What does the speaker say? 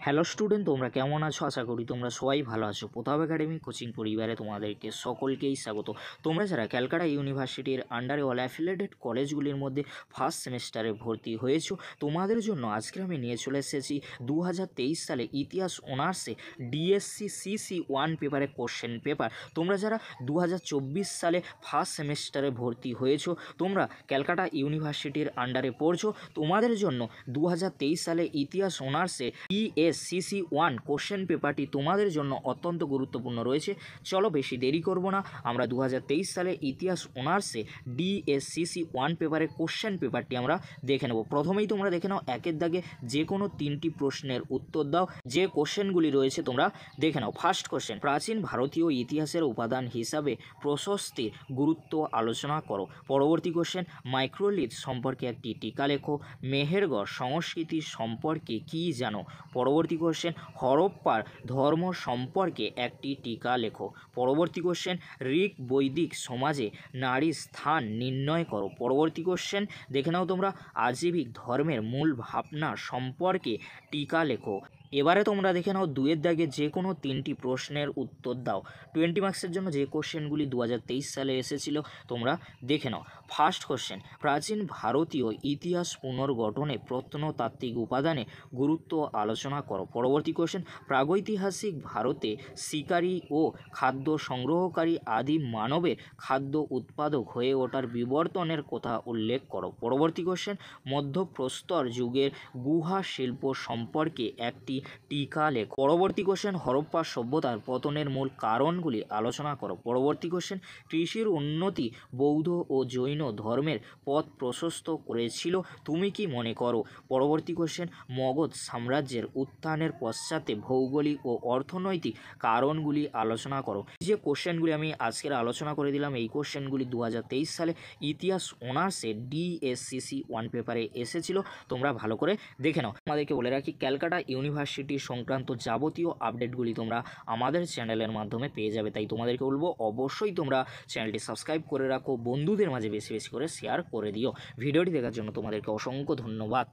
Hello student, তোমরা কেমন আছো? আশা করি তোমরা সবাই ভালো আছো। প্রতাপ একাডেমি কোচিং পরিবারে তোমাদেরকে সকলকেই স্বাগত। তোমরা যারা ক্যালকাটা ইউনিভার্সিটির আন্ডারে অল অ্যাফিলিয়েটেড কলেজগুলির মধ্যে ফার্স্ট সেমিস্টারে ভর্তি হয়েছো, তোমাদের জন্য আজকে আমি নিয়ে চলে এসেছি 2023 সালে ইতিহাস অনার্সে ডিএসসি সিসি 1 পেপারে কোশ্চেন পেপার। তোমরা যারা 2024 সালে ফার্স্ট সেমিস্টারে ভর্তি হয়েছো, তোমরা ক্যালকাটা ইউনিভার্সিটির আন্ডারে পড়ছো, তোমাদের জন্য 2023 সালে ইতিহাস অনার্সে ডিএসসিসি 1 কোশ্চেন পেপারটি তোমাদের জন্য অত্যন্ত গুরুত্বপূর্ণ রয়েছে। চলো বেশি দেরি করব না, আমরা 2023 সালে ইতিহাস অনার্সে ডিএসসিসি 1 পেপারের কোশ্চেন পেপারটি আমরা দেখে নেব। প্রথমেই তোমরা দেখে নাও, একের দাগে যে কোনো 3টি প্রশ্নের উত্তর দাও। যে কোশ্চেনগুলি রয়েছে তোমরা দেখে নাও। ফার্স্ট কোশ্চেন, প্রাচীন ভারতীয় ইতিহাসের উপাদান হিসাবে প্রশস্তির গুরুত্ব আলোচনা করো। পরবর্তী কোশ্চেন, মাইক্রোলিথ সম্পর্কে একটি টিকা লেখো। মেহেরগড় সংস্কৃতি সম্পর্কে কী জানো? পরবর্তী কোশ্চেন, হরপ্পার ধর্ম সম্পর্কে একটি টিকা লেখো। পরবর্তী কোশ্চেন, ঋক বৈদিক সমাজে নারীর স্থান নির্ণয় করো। পরবর্তী কোশ্চেন দেখে নাও তোমরা, আজীবিক ধর্মের মূল ভাবনা সম্পর্কে টিকা লেখো। এবারে তোমরা দেখে নাও, 2-এর দাগে যে কোনো 3টি প্রশ্নের উত্তর দাও। 20 মার্কসের জন্য যে কোশ্চেনগুলি 2023 সালে এসেছিল তোমরা দেখে নাও। ফার্স্ট কোশ্চেন, প্রাচীন ভারতীয় ইতিহাস পুনর্গঠনে প্রত্নতাত্ত্বিক উপাদানে গুরুত্ব আলোচনা করো। পরবর্তী কোশ্চেন, প্রাগৈতিহাসিক ভারতে শিকারী ও খাদ্য সংগ্রহকারী আদিম মানবের খাদ্য উৎপাদক হয়ে ওঠার বিবর্তনের কথা উল্লেখ করো। পরবর্তী কোশ্চেন, মধ্যপ্রস্তর যুগের গুহা শিল্প সম্পর্কে একটি টিকা লেখো। পরবর্তী কোশ্চেন, হরপ্পা সভ্যতার পতনের মূল কারণগুলি আলোচনা করো। পরবর্তী কোশ্চেন, কৃষির উন্নতি বৌদ্ধ ও জৈন ধর্মের পথ প্রশস্ত করেছিল, তুমি কি মনে করো? পরবর্তী কোশ্চেন, মগধ সাম্রাজ্যের উত্থানের পশ্চাতে ভৌগোলিক ও অর্থনৈতিক কারণগুলি আলোচনা করো। যে কোশ্চেনগুলি আমি আজকের আলোচনা করে দিলাম, এই কোশ্চেনগুলি 2023 সালে ইতিহাস অনার্সে ডিএসসিসি 1 পেপারে এসেছিল। তোমরা ভালো করে দেখে নাও। আমাদেরকে বলে রাখি, ক্যালকাটা ইউনিভার্সিটি সংক্রান্ত যাবতীয় আপডেটগুলি তোমরা আমাদের চ্যানেলের মাধ্যমে পেয়ে যাবে। তাই তোমাদেরকে বলবো, অবশ্যই তোমরা চ্যানেলটি সাবস্ক্রাইব করে রাখো, বন্ধুদের মাঝে বেশি বেশি করে শেয়ার করে দিও। ভিডিওটি দেখার জন্য তোমাদেরকে অসংখ্য ধন্যবাদ।